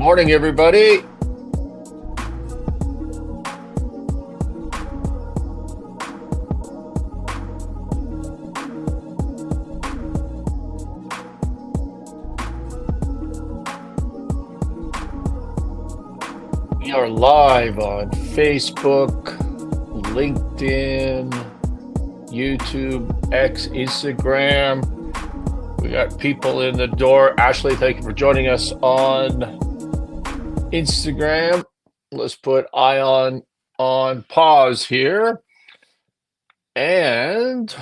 Morning, everybody. We are live on Facebook, LinkedIn, YouTube, X, Instagram. We got people in the door. Ashley, thank you for joining us on Instagram. Let's put Ion on pause here. And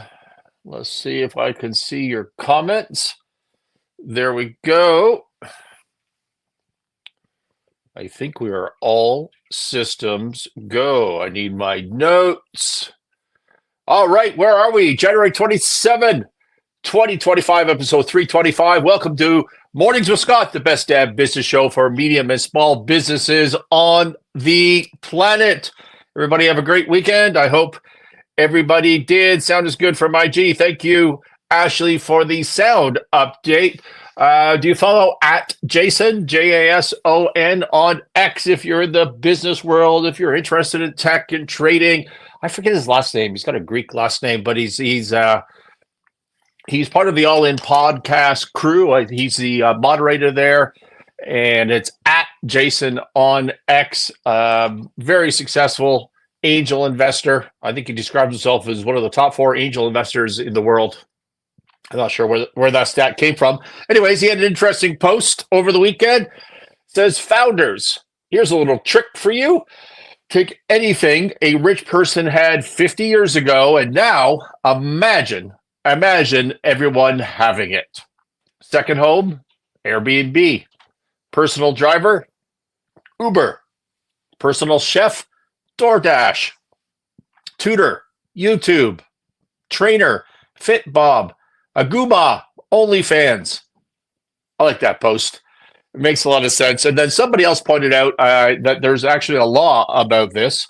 let's see if I can see your comments. There we go. I think we are all systems go. I need my notes. All right, where are we? January 27, 2025, episode 325. Welcome to Mornings with Scott, the best damn business show for medium and small businesses on the planet. Everybody have a great weekend. I hope everybody did. Sound is good from IG. Thank you, Ashley, for the sound update. Do you follow at Jason, Jason, on X if you're in the business world, if you're interested in tech and trading? I forget his last name. He's got a Greek last name, but he's part of the All In podcast crew. He's the moderator there, and it's at Jason on X. Very successful angel investor. I think he describes himself as one of the top 4 angel investors in the world. I'm not sure where that stat came from. Anyways, he had an interesting post over the weekend. It says, founders, here's a little trick for you. Take anything a rich person had 50 years ago, and now imagine everyone having it. Second home, Airbnb. Personal driver, Uber. Personal chef, DoorDash. Tutor, YouTube. Trainer, FitBob. Aguma, OnlyFans. I like that post. It makes a lot of sense. And then somebody else pointed out that there's actually a law about this,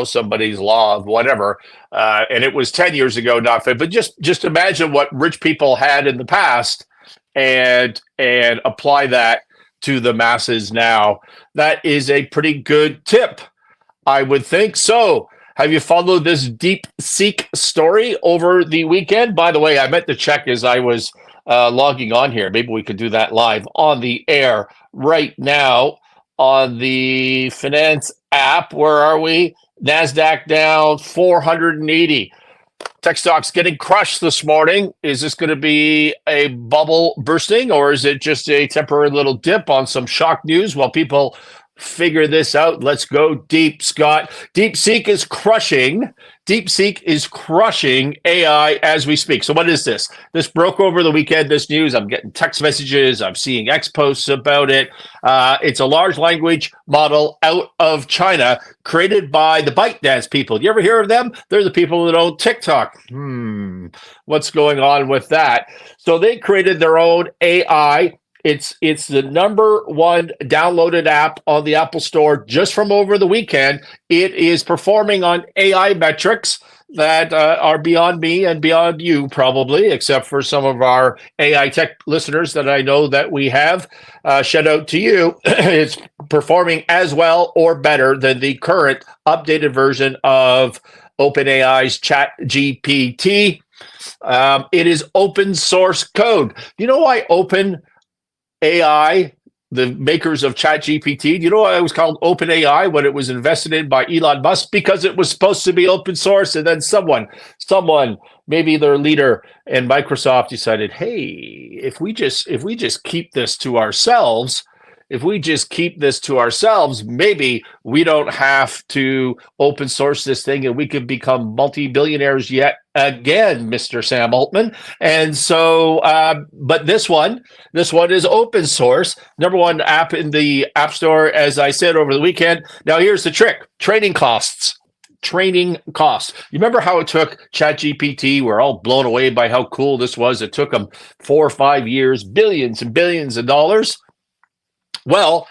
somebody's law of whatever. And it was 10 years ago, not 5. But just imagine what rich people had in the past and apply that to the masses now. That is a pretty good tip, I would think. So, have you followed this DeepSeek story over the weekend? By the way, I meant to check as I was logging on here. Maybe we could do that live on the air right now on the finance app. Where are we? NASDAQ down 480. Tech stocks getting crushed this morning. Is this going to be a bubble bursting, or is it just a temporary little dip on some shock news while people figure this out? Let's go deep, Scott. DeepSeek is crushing AI as we speak. So what is this? This broke over the weekend, this news. I'm getting text messages. I'm seeing X posts about it. It's a large language model out of China created by the ByteDance people. You ever hear of them? They're the people that own TikTok. What's going on with that? So they created their own AI. It's the number 1 downloaded app on the Apple Store just from over the weekend. It is performing on AI metrics that are beyond me and beyond you, probably, except for some of our AI tech listeners that I know that we have. Shout out to you. It's performing as well or better than the current updated version of OpenAI's ChatGPT. It is open source code. You know why OpenAI, the makers of ChatGPT, do you know why it was called OpenAI when it was invested in by Elon Musk? Because it was supposed to be open source, and then someone, maybe their leader in Microsoft decided, hey, if we just keep this to ourselves, maybe we don't have to open source this thing and we could become multi-billionaires yet again, Mr. Sam Altman. And so, but this one is open source. Number 1 app in the App Store, as I said over the weekend. Now, here's the trick. Training costs. You remember how it took ChatGPT? We're all blown away by how cool this was. It took them 4 or 5 years, billions and billions of dollars. Well,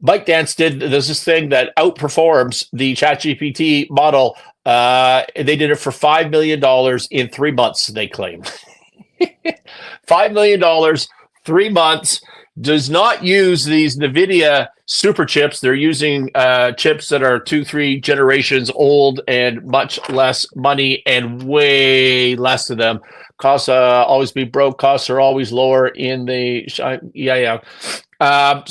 ByteDance there's this thing that outperforms the ChatGPT model. They did it for $5 million in 3 months, they claim. $5 million, 3 months. does not use these NVIDIA super chips. They're using chips that are 2-3 generations old and much less money and way less of them. Costs always be broke. Costs are always lower in the and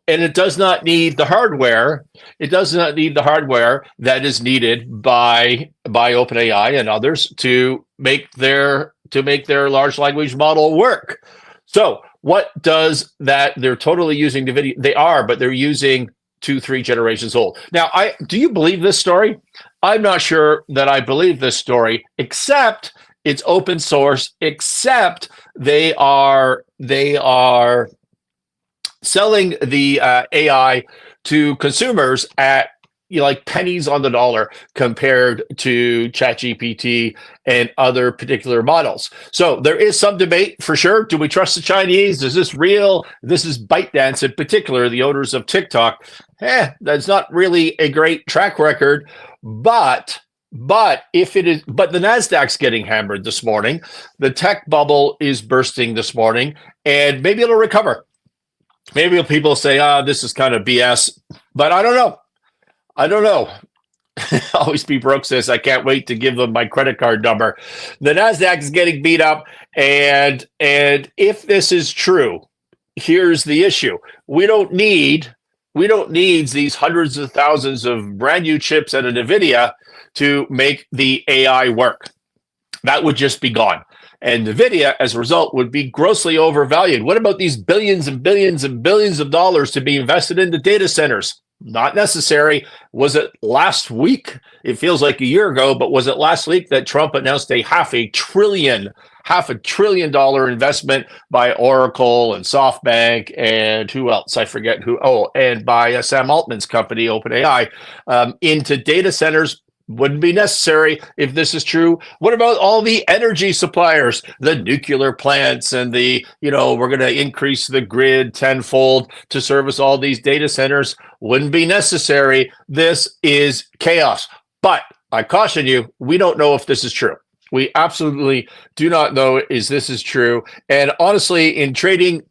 it does not need the hardware. It does not need the hardware that is needed by OpenAI and others to make their large language model work. So what does that? They're totally using NVIDIA. They are, but they're using 2-3 generations old. Now, do you believe this story? I'm not sure that I believe this story, except it's open source, except they are selling the AI to consumers at like pennies on the dollar compared to ChatGPT and other particular models. So there is some debate for sure. Do we trust the Chinese? Is this real? This is ByteDance in particular, the owners of TikTok. That's not really a great track record, but if it is, but the Nasdaq's getting hammered this morning. The tech bubble is bursting this morning, and maybe it'll recover. Maybe people say, this is kind of BS, but I don't know. Always Be Broke says, I can't wait to give them my credit card number. The Nasdaq is getting beat up, and if this is true, here's the issue: we don't need these hundreds of thousands of brand new chips at NVIDIA to make the AI work. That would just be gone. And NVIDIA, as a result, would be grossly overvalued. What about these billions and billions and billions of dollars to be invested into data centers? Not necessary. Was it last week? It feels like a year ago, but was it last week that Trump announced a half a trillion dollar investment by Oracle and SoftBank and who else? I forget who. Oh, and by Sam Altman's company, OpenAI, into data centers. Wouldn't be necessary if this is true. What about all the energy suppliers, the nuclear plants, and we're going to increase the grid tenfold to service all these data centers? Wouldn't be necessary. This is chaos. But I caution you, we don't know if this is true. We absolutely do not know if this is true. And honestly, in trading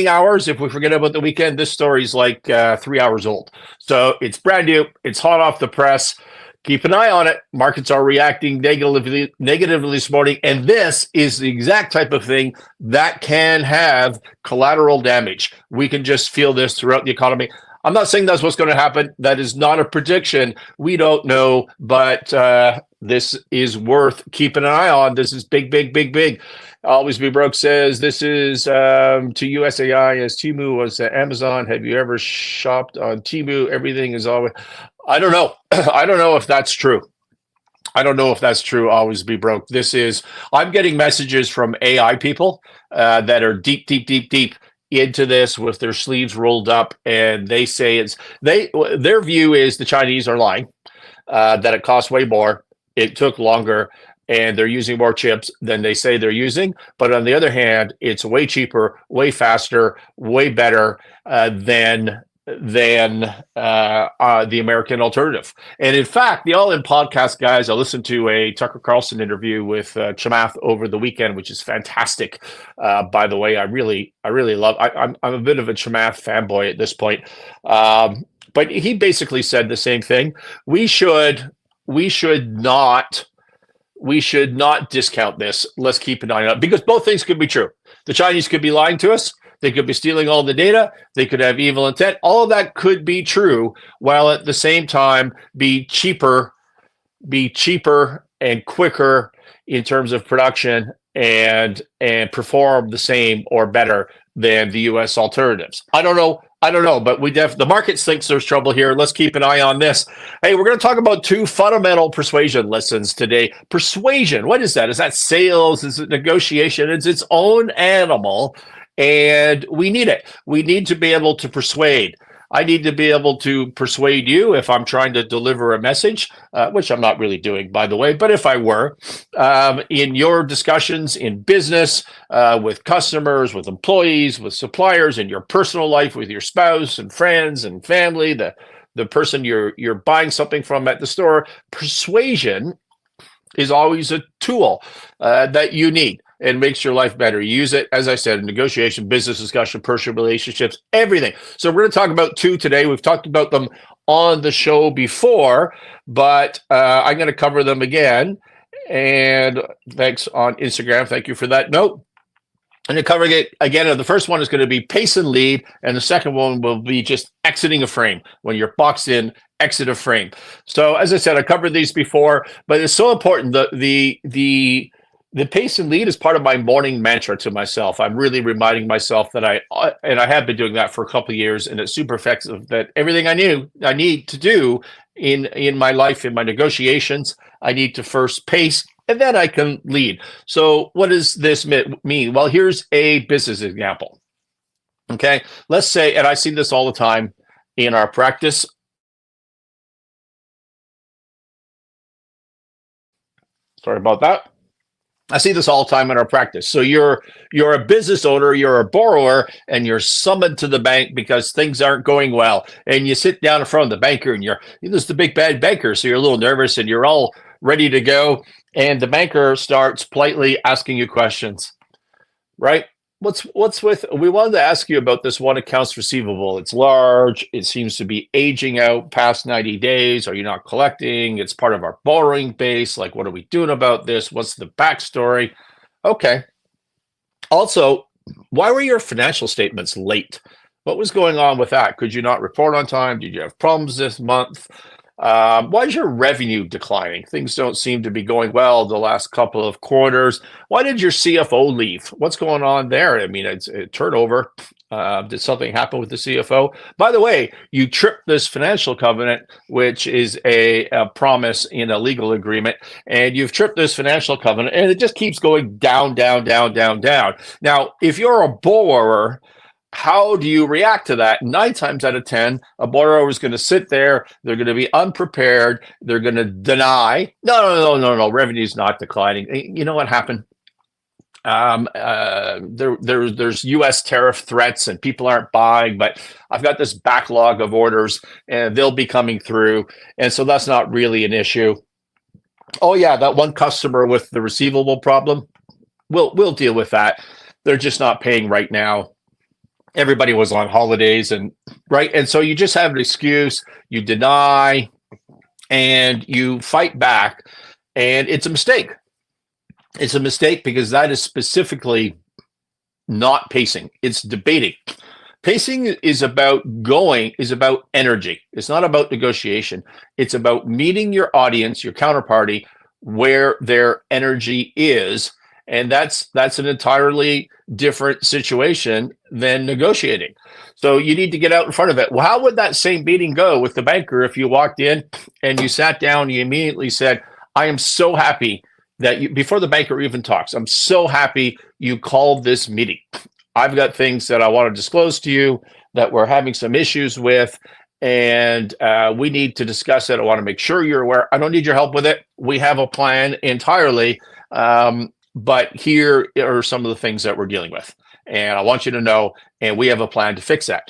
hours, if we forget about the weekend, this story is like 3 hours old. So it's brand new. It's hot off the press. Keep an eye on it. Markets are reacting negatively this morning, and this is the exact type of thing that can have collateral damage. We can just feel this throughout the economy. I'm not saying that's what's going to happen. That is not a prediction. We don't know, but this is worth keeping an eye on. This is big, big, big, big. Always Be Broke says, this is to USAI as Temu was Amazon. Have you ever shopped on Temu? Everything is always... I don't know. I don't know if that's true. Always Be Broke. I'm getting messages from AI people that are deep into this with their sleeves rolled up, and they say their view is the Chinese are lying, that it costs way more, it took longer, and they're using more chips than they say they're using. But on the other hand, it's way cheaper, way faster, way better than the American alternative. And in fact, the All In podcast guys, I listened to a Tucker Carlson interview with Chamath over the weekend, which is fantastic. By the way, I really love. I'm a bit of a Chamath fanboy at this point, but he basically said the same thing. We should not discount this. Let's keep an eye on it, because both things could be true. The Chinese could be lying to us. They could be stealing all the data. They could have evil intent. All of that could be true, while at the same time be cheaper and quicker in terms of production and perform the same or better than the U.S. alternatives. I don't know, but the market thinks there's trouble here. Let's keep an eye on this. Hey, we're going to talk about 2 fundamental persuasion lessons today. Persuasion, what is that? Is that sales? Is it negotiation? It's its own animal. And we need it. We need to be able to persuade. I need to be able to persuade you if I'm trying to deliver a message, which I'm not really doing, by the way. But if I were, in your discussions in business, with customers, with employees, with suppliers, in your personal life, with your spouse and friends and family, the person you're buying something from at the store, persuasion is always a tool that you need. and makes your life better. You use it, as I said, in negotiation, business discussion, personal relationships, everything. So we're going to talk about 2 today. We've talked about them on the show before, but I'm going to cover them again. And thanks on Instagram. Thank you for that note. And covering it again, the first one is going to be pace and lead, and the second one will be just exiting a frame. When you're boxed in, exit a frame. So as I said, I covered these before, but it's so important. The pace and lead is part of my morning mantra to myself. I'm really reminding myself that I have been doing that for a couple of years, and it's super effective. That everything I need to do in my life, in my negotiations, I need to first pace, and then I can lead. So what does this mean? Well, here's a business example. Okay, let's say, and I see this all the time in our practice. Sorry about that. I see this all the time in our practice. So you're a business owner, you're a borrower, and you're summoned to the bank because things aren't going well. And you sit down in front of the banker, and this is the big bad banker, so you're a little nervous, and you're all ready to go. And the banker starts politely asking you questions, right? What's with, we wanted to ask you about this one accounts receivable. It's large. It seems to be aging out past 90 days. Are you not collecting? It's part of our borrowing base. Like, what are we doing about this? What's the backstory? Okay. Also, why were your financial statements late? What was going on with that? Could you not report on time? Did you have problems this month? Why is your revenue declining? Things don't seem to be going well the last couple of quarters. Why did your CFO leave? What's going on there? I mean, it's a turnover. Did something happen with the CFO? By the way, you tripped this financial covenant, which is a promise in a legal agreement, and you've tripped this financial covenant, and it just keeps going down, down, down, down, down. Now, if you're a borrower, how do you react to that? 9 times out of 10, a borrower is going to sit there. They're going to be unprepared. They're going to deny, no, revenue's not declining. You know what happened? There's U.S. tariff threats, and people aren't buying, but I've got this backlog of orders, and they'll be coming through. And so that's not really an issue. Oh, yeah, that one customer with the receivable problem, we'll deal with that. They're just not paying right now. Everybody was on holidays, and right. And so you just have an excuse, you deny, and you fight back, and it's a mistake. It's a mistake because that is specifically not pacing. It's debating. Pacing is about energy. It's not about negotiation. It's about meeting your audience, your counterparty, where their energy is. And that's an entirely different situation than negotiating. So you need to get out in front of it. Well, how would that same meeting go with the banker if you walked in and you sat down and you immediately said, I am so happy that you, before the banker even talks, I'm so happy you called this meeting. I've got things that I want to disclose to you that we're having some issues with, and we need to discuss it. I want to make sure you're aware. I don't need your help with it. We have a plan entirely. But here are some of the things that we're dealing with, and I want you to know, and we have a plan to fix that.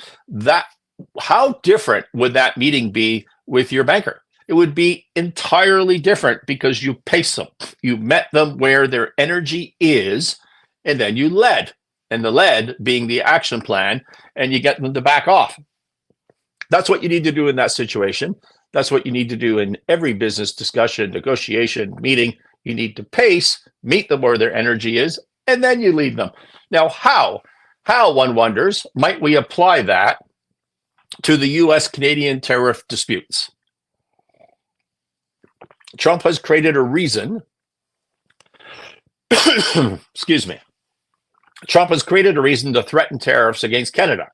How different would that meeting be with your banker? It would be entirely different because you pace them. You met them where their energy is, and then you led, and the lead being the action plan, and you get them to back off. That's what you need to do in that situation. That's what you need to do in every business discussion, negotiation, meeting. You need to pace, meet them where their energy is, and then you lead them. Now, how, one wonders, might we apply that to the US-Canadian tariff disputes? Trump has created a reason, excuse me, Trump has created a reason to threaten tariffs against Canada,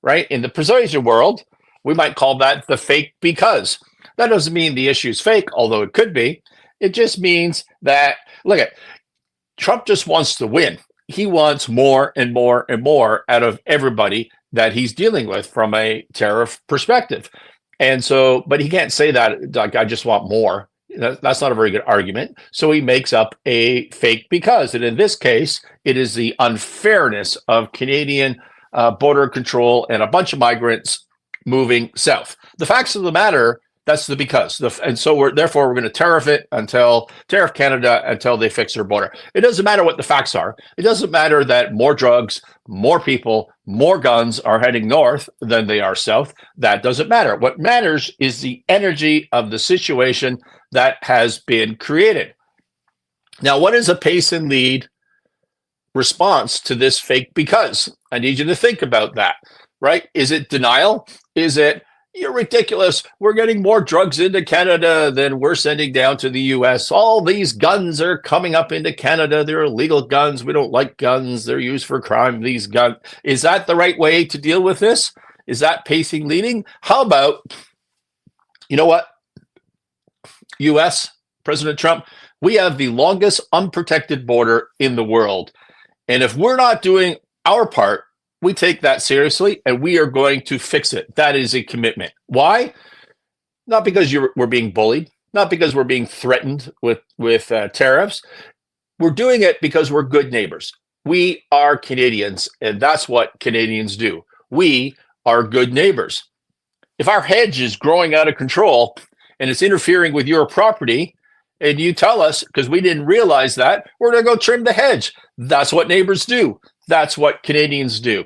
right? In the persuasion world, we might call that the fake because. That doesn't mean the issue is fake, although it could be. It just means that, Trump just wants to win. He wants more and more and more out of everybody that he's dealing with from a tariff perspective. And so, but he can't say that, like, I just want more. That's not a very good argument. So he makes up a fake because. And in this case, it is the unfairness of Canadian border control and a bunch of migrants moving south. The facts of the matter That's the because. And so therefore we're going to tariff Canada until they fix their border. It doesn't matter what the facts are. It doesn't matter that more drugs, more people, more guns are heading north than they are south. That doesn't matter. What matters is the energy of the situation that has been created. Now, what is a pace and lead response to this fake because? I need you to think about that, right? Is it denial? Is it, you're ridiculous, we're getting more drugs into Canada than we're sending down to the US. All these guns are coming up into Canada. They're illegal guns. We don't like guns. They're used for crime, these guns. Is that the right way to deal with this? Is that pacing leading? How about, you know what? US, President Trump, we have the longest unprotected border in the world. And if we're not doing our part, we take that seriously and we are going to fix it. That is a commitment. Why? Not because we're being bullied, not because we're being threatened with tariffs. We're doing it because we're good neighbors. We are Canadians, and that's what Canadians do. We are good neighbors. If our hedge is growing out of control and it's interfering with your property, and you tell us, because we didn't realize that, we're going to go trim the hedge. That's what neighbors do. That's what Canadians do.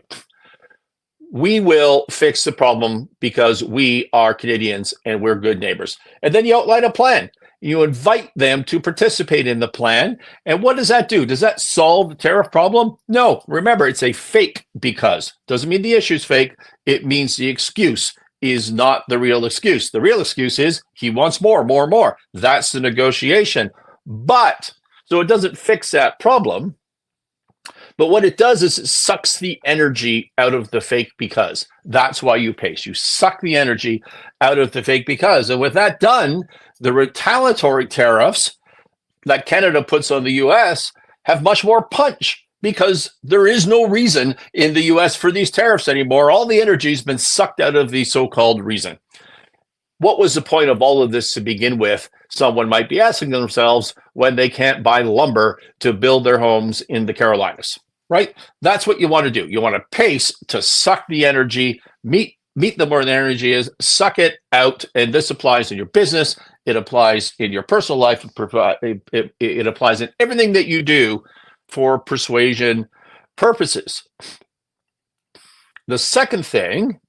We will fix the problem because we are Canadians and we're good neighbors. And then you outline a plan. You invite them to participate in the plan. And what does that do? Does that solve the tariff problem? No. Remember, it's a fake because. Doesn't mean the issue's fake. It means the excuse is not the real excuse. The real excuse is he wants more, more, more. That's the negotiation. But, so it doesn't fix that problem. But what it does is it sucks the energy out of the fake because. That's why you pace. You suck the energy out of the fake because. And with that done, the retaliatory tariffs that Canada puts on the US have much more punch because there is no reason in the US for these tariffs anymore. All the energy has been sucked out of the so-called reason. What was the point of all of this to begin with? Someone might be asking themselves when they can't buy lumber to build their homes in the Carolinas. Right? That's what you want to do. You want to pace to suck the energy, meet them where the energy is, suck it out. And this applies in your business. It applies in your personal life. It applies in everything that you do for persuasion purposes. The second thing,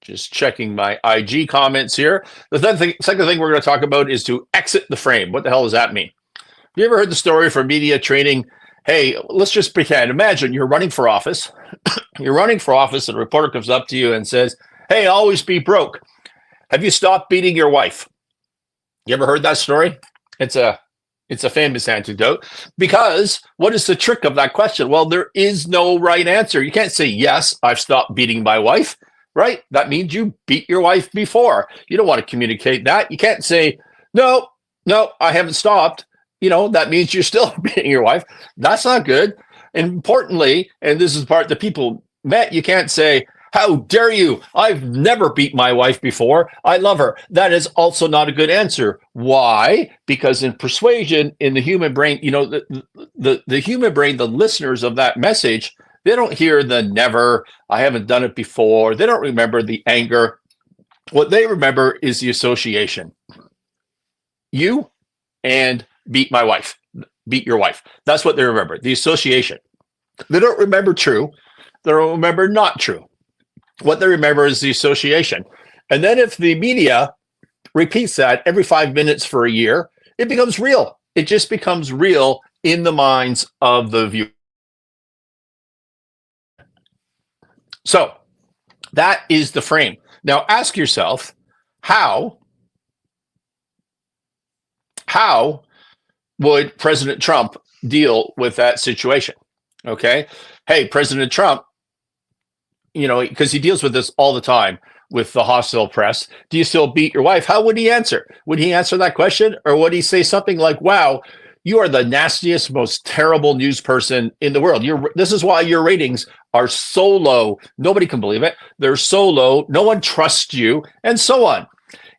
just checking my IG comments here. The second thing we're going to talk about is to exit the frame. What the hell does that mean? Have you ever heard the story from media training? Hey, let's just pretend. Imagine you're running for office. You're running for office, and a reporter comes up to you and says, hey, always be broke. Have you stopped beating your wife? You ever heard that story? It's a famous anecdote. Because what is the trick of that question? Well, there is no right answer. You can't say, yes, I've stopped beating my wife, right? That means you beat your wife before. You don't want to communicate that. You can't say, no, I haven't stopped. That means you're still beating your wife. That's not good. And importantly, and this is the part that people met, you can't say, how dare you? I've never beat my wife before. I love her. That is also not a good answer. Why? Because in persuasion, in the human brain, the human brain, the listeners of that message, they don't hear the never, I haven't done it before. They don't remember the anger. What they remember is the association. You and beat my wife, beat your wife. That's what they remember, the association. They don't remember true. They don't remember not true. What they remember is the association. And then if the media repeats that every 5 minutes for a year, it becomes real. It just becomes real in the minds of the viewer. So that is the frame. Now ask yourself, how would President Trump deal with that situation? Okay. Hey, President Trump, because he deals with this all the time with the hostile press. Do you still beat your wife? How would he answer? Would he answer that question? Or would he say something like, wow, you are the nastiest, most terrible news person in the world. This is why your ratings are so low. Nobody can believe it. They're so low. No one trusts you, and so on.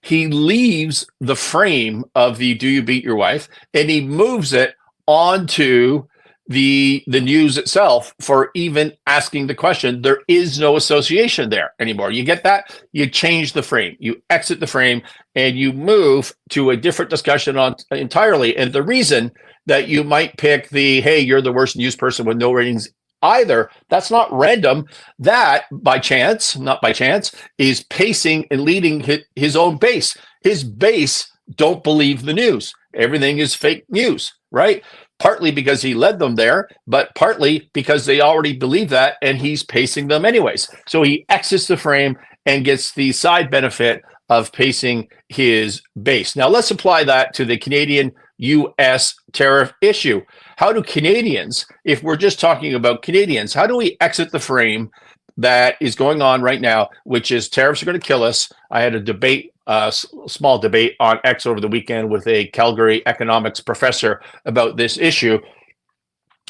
He leaves the frame of the do you beat your wife and he moves it onto the news itself for even asking the question. There is no association there anymore. You get that? You change the frame, you exit the frame, and you move to a different discussion on entirely. And the reason that you might pick the, hey, you're the worst news person with no ratings either, that's not random. That by chance, not by chance, is pacing and leading his own base. His base don't believe the news. Everything is fake news, right? Partly because he led them there, but partly because they already believe that, and he's pacing them anyways. So he exits the frame and gets the side benefit of pacing his base. Now let's apply that to the Canadian-US tariff issue. How do Canadians, if we're just talking about Canadians, how do we exit the frame that is going on right now, which is tariffs are going to kill us? I had a debate, small debate on X over the weekend with a Calgary economics professor about this issue.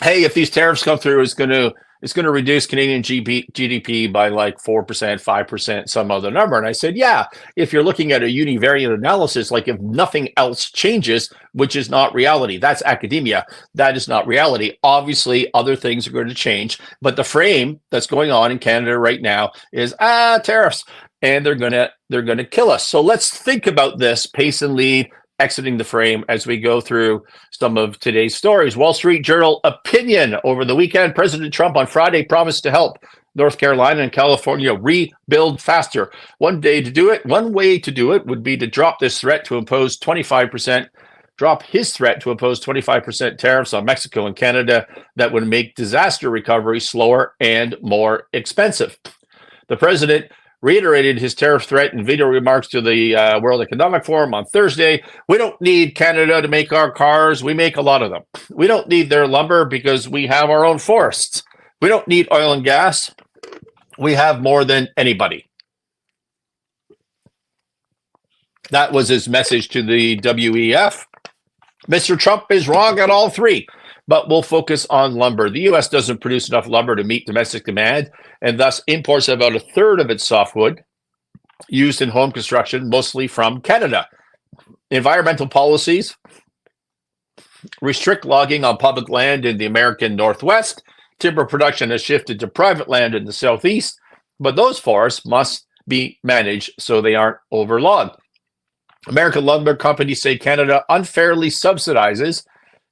Hey, if these tariffs come through, it's going to reduce Canadian GDP by like 4%, 5%, some other number. And I said, yeah, if you're looking at a univariate analysis, like if nothing else changes, which is not reality, that's academia. That is not reality. Obviously, other things are going to change, but the frame that's going on in Canada right now is tariffs, and they're gonna kill us. So let's think about this pace and lead, exiting the frame as we go through some of today's stories. Wall Street Journal opinion over the weekend. President Trump on Friday promised to help North Carolina and California rebuild faster. One way to do it would be to drop his threat to impose 25% tariffs on Mexico and Canada that would make disaster recovery slower and more expensive. The president reiterated his tariff threat in video remarks to the World Economic Forum on Thursday. We don't need Canada to make our cars. We make a lot of them. We don't need their lumber because we have our own forests. We don't need oil and gas. We have more than anybody. That was his message to the WEF. Mr. Trump is wrong on all three, but we'll focus on lumber. The U.S. doesn't produce enough lumber to meet domestic demand, and thus imports about a third of its softwood used in home construction, mostly from Canada. Environmental policies restrict logging on public land in the American Northwest. Timber production has shifted to private land in the Southeast, but those forests must be managed so they aren't overlogged. American lumber companies say Canada unfairly subsidizes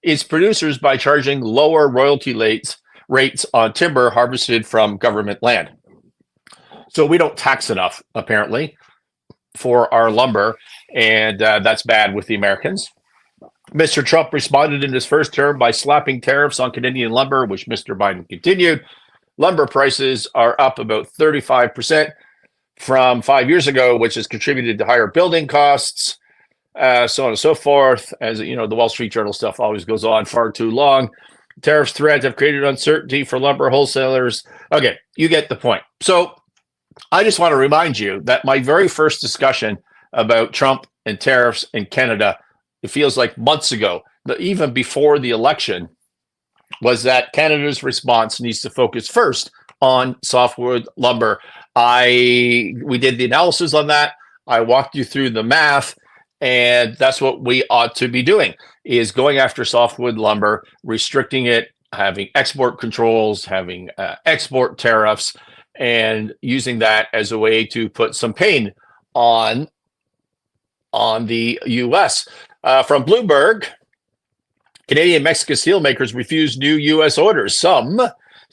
its producers by charging lower royalty rates on timber harvested from government land. So we don't tax enough, apparently, for our lumber, and that's bad with the Americans. Mr. Trump responded in his first term by slapping tariffs on Canadian lumber, which Mr. Biden continued. Lumber prices are up about 35% from 5 years ago, which has contributed to higher building costs, so on and so forth. As you know, the Wall Street Journal stuff always goes on far too long. Tariffs threats have created uncertainty for lumber wholesalers. Okay, you get the point. So I just want to remind you that my very first discussion about Trump and tariffs in Canada, it feels like months ago, but even before the election, was that Canada's response needs to focus first on softwood lumber. We did the analysis on that. I walked you through the math, and that's what we ought to be doing, is going after softwood lumber, restricting it, having export controls, having export tariffs, and using that as a way to put some pain on the U.S. From Bloomberg, Canadian and Mexican steelmakers refuse new U.S. orders. Some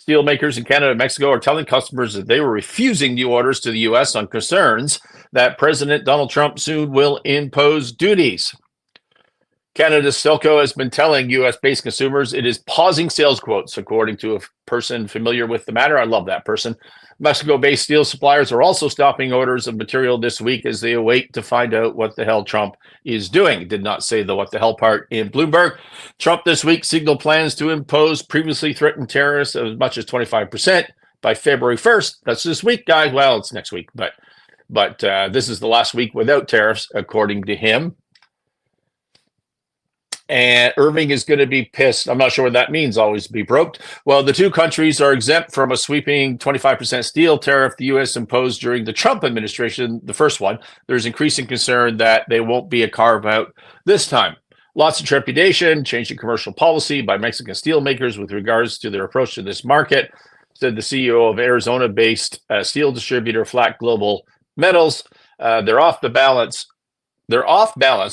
steelmakers in Canada and Mexico are telling customers that they were refusing new orders to the U.S. on concerns that President Donald Trump soon will impose duties. Canada's Stelco has been telling U.S.-based consumers it is pausing sales quotes, according to a person familiar with the matter. I love that person. Mexico-based steel suppliers are also stopping orders of material this week as they await to find out what the hell Trump is doing. Did not say the what the hell part in Bloomberg. Trump this week signaled plans to impose previously threatened tariffs of as much as 25% by February 1st. That's this week, guys. Well, it's next week, but this is the last week without tariffs, according to him. And Irving is going to be pissed. I'm not sure what that means, always be broke. Well, the two countries are exempt from a sweeping 25% steel tariff the U.S. imposed during the Trump administration, the first one. There's increasing concern that they won't be a carve-out this time. Lots of trepidation, changing commercial policy by Mexican steelmakers with regards to their approach to this market, said the CEO of Arizona-based steel distributor Flat Global Metals. They're off balance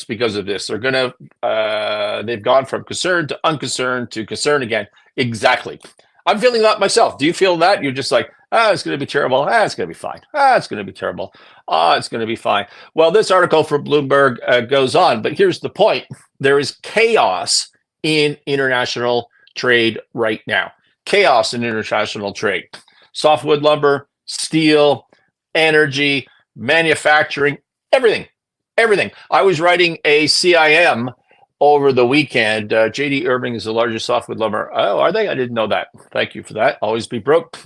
because of this. They've gone from concern to unconcerned to concern again. Exactly. I'm feeling that myself. Do you feel that? You're just like, it's going to be terrible. It's going to be fine. It's going to be terrible. It's going to be fine. Well, this article from Bloomberg goes on, but here's the point. There is chaos in international trade right now. Chaos in international trade. Softwood lumber, steel, energy, manufacturing, everything. I was writing a CIM over the weekend. JD Irving is the largest softwood lumber. Oh, are they? I didn't know that. Thank you for that. Always be broke.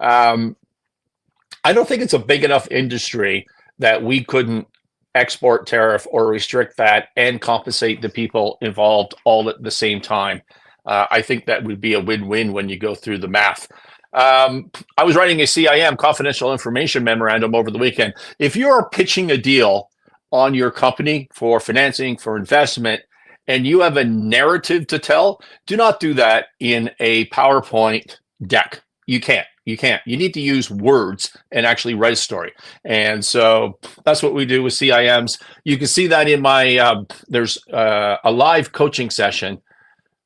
I don't think it's a big enough industry that we couldn't export tariff or restrict that and compensate the people involved all at the same time. I think that would be a win-win when you go through the math. I was writing a CIM, confidential information memorandum, over the weekend. If you're pitching a deal on your company for financing, for investment, and you have a narrative to tell, do not do that in a PowerPoint deck. You can't. You need to use words and actually write a story. And so that's what we do with CIMs. You can see that in my, there's a live coaching session.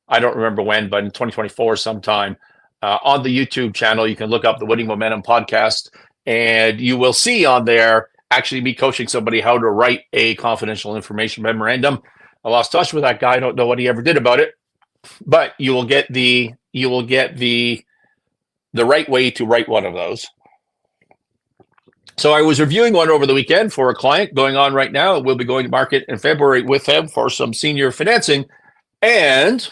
I don't remember when, but in 2024 sometime, on the YouTube channel. You can look up the Winning Momentum podcast, and you will see on there actually me coaching somebody how to write a confidential information memorandum. I lost touch with that guy. I don't know what he ever did about it, but you will get the right way to write one of those. So I was reviewing one over the weekend for a client going on right now. We'll be going to market in February with him for some senior financing. And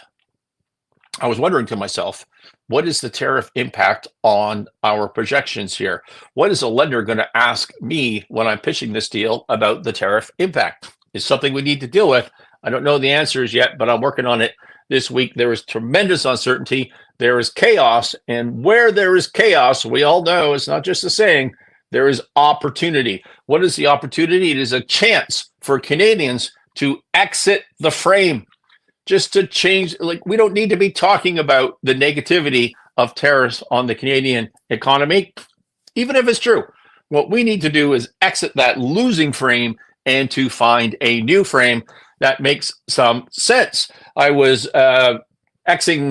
I was wondering to myself, what is the tariff impact on our projections here? What is a lender going to ask me when I'm pitching this deal about the tariff impact? It's something we need to deal with. I don't know the answers yet, but I'm working on it this week. There is tremendous uncertainty. There is chaos. And where there is chaos, we all know, it's not just a saying, there is opportunity. What is the opportunity? It is a chance for Canadians to exit the frame. Just to change, like, we don't need to be talking about the negativity of tariffs on the Canadian economy, even if it's true. What we need to do is exit that losing frame and to find a new frame that makes some sense. I was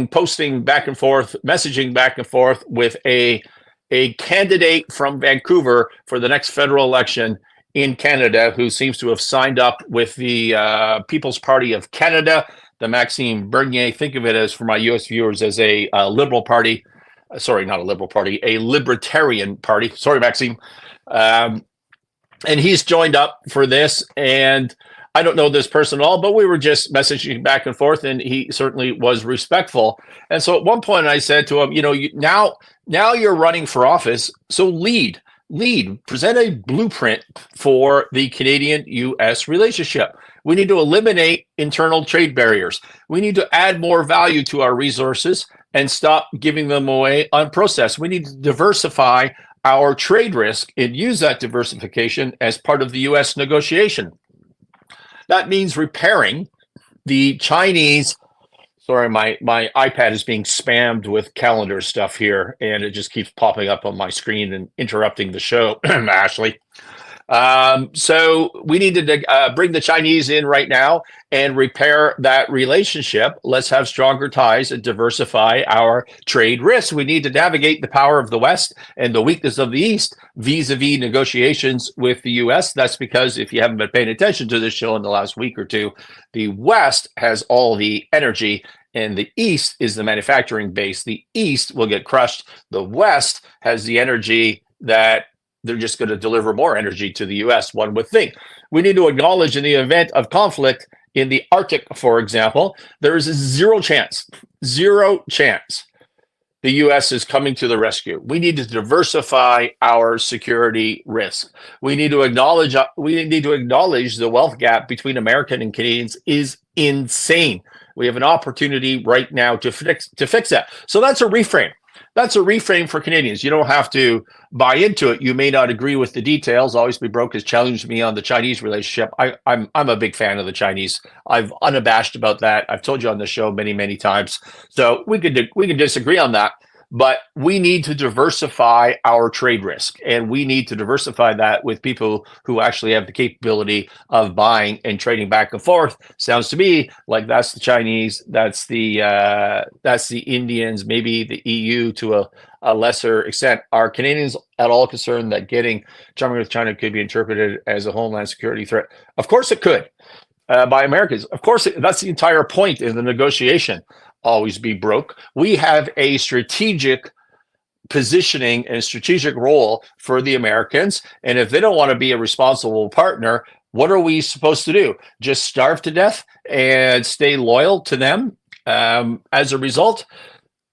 posting back and forth, messaging back and forth with a candidate from Vancouver for the next federal election in Canada who seems to have signed up with the People's Party of Canada, the Maxime Bernier. Think of it as, for my US viewers, as a liberal party. Sorry, not a liberal party, a libertarian party. Sorry, Maxime. And he's joined up for this. And I don't know this person at all, but we were just messaging back and forth, and he certainly was respectful. And so at one point I said to him, now you're running for office, so lead, present a blueprint for the Canadian-US relationship. We need to eliminate internal trade barriers. We need to add more value to our resources and stop giving them away unprocessed. We need to diversify our trade risk and use that diversification as part of the US negotiation. That means repairing the Chinese. Sorry, my iPad is being spammed with calendar stuff here, and it just keeps popping up on my screen and interrupting the show, Ashley. So we need to bring the Chinese in right now and repair that relationship. Let's have stronger ties and diversify our trade risks. We need to navigate the power of the West and the weakness of the East vis-a-vis negotiations with the US. That's because, if you haven't been paying attention to this show in the last week or two, the West has all the energy and the East is the manufacturing base. The East will get crushed. The West has the energy that they're just going to deliver more energy to the US, one would think. We need to acknowledge, in the event of conflict in the Arctic, for example, there is a zero chance the US is coming to the rescue. We need to diversify our security risk. We need to acknowledge the wealth gap between American and Canadians is insane. We have an opportunity right now to fix that. So that's a reframe. That's a reframe for Canadians. You don't have to buy into it. You may not agree with the details. Always Be Broke has challenged me on the Chinese relationship. I'm a big fan of the Chinese. I'm unabashed about that. I've told you on the show many times. So we could disagree on that, but we need to diversify our trade risk, and we need to diversify that with people who actually have the capability of buying and trading back and forth. Sounds to me like that's the Chinese, that's the Indians, maybe the EU to a lesser extent. Are Canadians at all concerned that getting jumping with China could be interpreted as a homeland security threat? Of course it could, by Americans. Of course, that's the entire point in the negotiation. Always be broke. We have a strategic positioning and strategic role for the Americans. And if they don't want to be a responsible partner, what are we supposed to do? Just starve to death and stay loyal to them? As a result,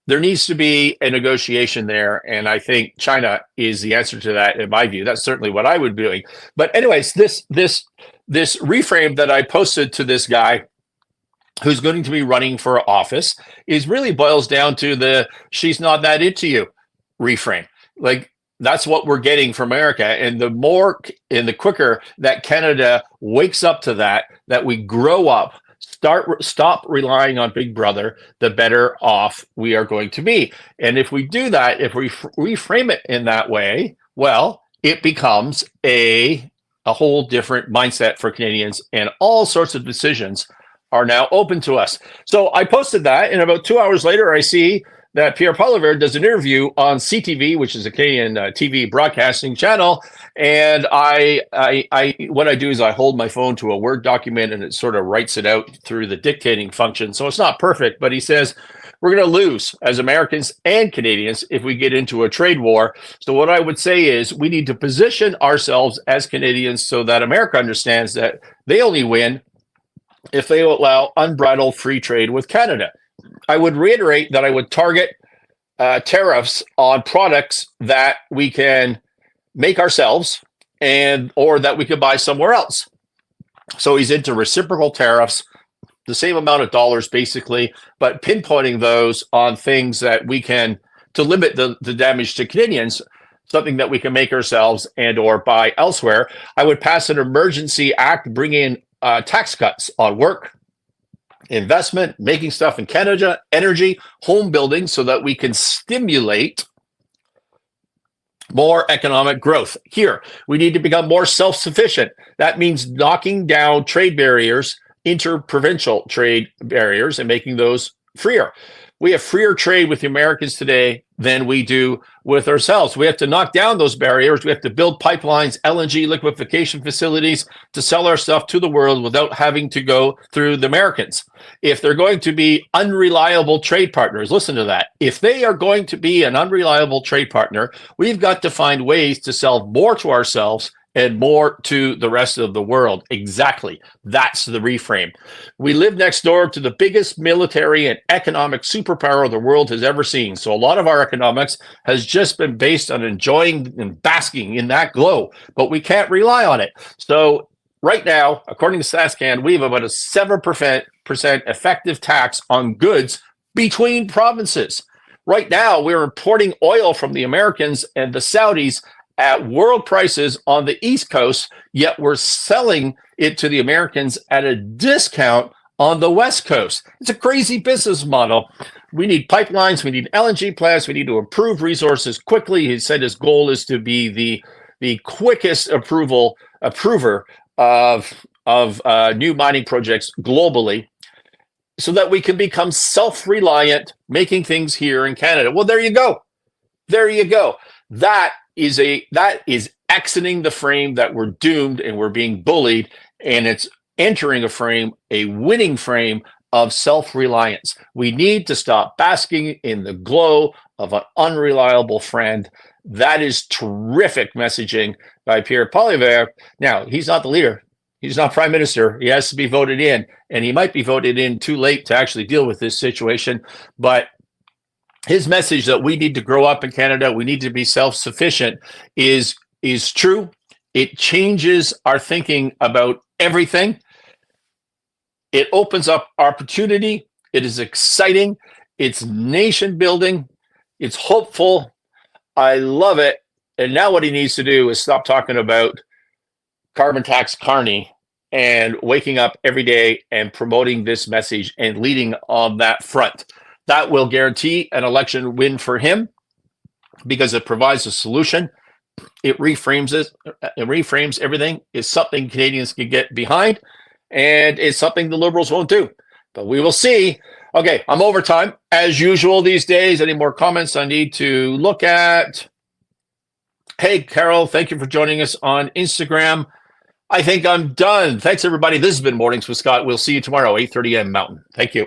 there needs to be a negotiation there. And I think China is the answer to that, in my view. That's certainly what I would be doing. But anyways, this reframe that I posted to this guy who's going to be running for office is really boils down to the "she's not that into you" reframe. Like, that's what we're getting from America. And the more and the quicker that Canada wakes up to that we grow up, stop relying on Big Brother, the better off we are going to be. And if we do that, if we reframe it in that way, well, it becomes a whole different mindset for Canadians, and all sorts of decisions are now open to us. So I posted that, and about 2 hours later, I see that Pierre Poilievre does an interview on CTV, which is a Canadian TV broadcasting channel. And what I do is I hold my phone to a Word document, and it sort of writes it out through the dictating function. So it's not perfect, but he says, we're going to lose as Americans and Canadians if we get into a trade war. So what I would say is we need to position ourselves as Canadians so that America understands that they only win if they allow unbridled free trade with Canada. I would reiterate that I would target tariffs on products that we can make ourselves or that we could buy somewhere else. So he's into reciprocal tariffs, the same amount of dollars basically, but pinpointing those on things that we can, to limit the damage to Canadians, something that we can make ourselves and or buy elsewhere. I would pass an emergency act, bring in tax cuts on work, investment, making stuff in Canada, energy, home building, so that we can stimulate more economic growth here. We need to become more self-sufficient. That means knocking down trade barriers, interprovincial trade barriers, and making those freer. We have freer trade with the Americans today than we do with ourselves. We have to knock down those barriers. We have to build pipelines, LNG liquefaction facilities to sell our stuff to the world without having to go through the Americans. If they're going to be unreliable trade partners, listen to that. If they are going to be an unreliable trade partner, we've got to find ways to sell more to ourselves and more to the rest of the world. Exactly. That's the reframe. We live next door to the biggest military and economic superpower the world has ever seen. So a lot of our economics has just been based on enjoying and basking in that glow, but we can't rely on it. So right now, according to StatsCan, we have about a 7% effective tax on goods between provinces. Right now, we're importing oil from the Americans and the Saudis at world prices on the East Coast, yet we're selling it to the Americans at a discount on the West Coast. It's a crazy business model. We need pipelines, we need LNG plants, we need to improve resources quickly. He said his goal is to be the quickest approver of new mining projects globally, so that we can become self-reliant, making things here in Canada. Well, there you go. There you go. That is exiting the frame that we're doomed and we're being bullied, and it's entering a winning frame of self-reliance. We need to stop basking in the glow of an unreliable friend. That is terrific messaging by Pierre Poilievre. Now, he's not the leader. He's not prime minister. He has to be voted in, and he might be voted in too late to actually deal with this situation. But his message that we need to grow up in Canada, we need to be self-sufficient is true. It changes our thinking about everything. It opens up opportunity. It is exciting. It's nation building. It's hopeful. I love it. And now what he needs to do is stop talking about carbon tax Carney and waking up every day and promoting this message and leading on that front. That will guarantee an election win for him because it provides a solution. It reframes it. It reframes everything. It's something Canadians can get behind, and it's something the Liberals won't do. But we will see. Okay, I'm over time as usual these days. Any more comments I need to look at? Hey, Carol, thank you for joining us on Instagram. I think I'm done. Thanks, everybody. This has been Mornings with Scott. We'll see you tomorrow, 8:30 a.m. Mountain. Thank you.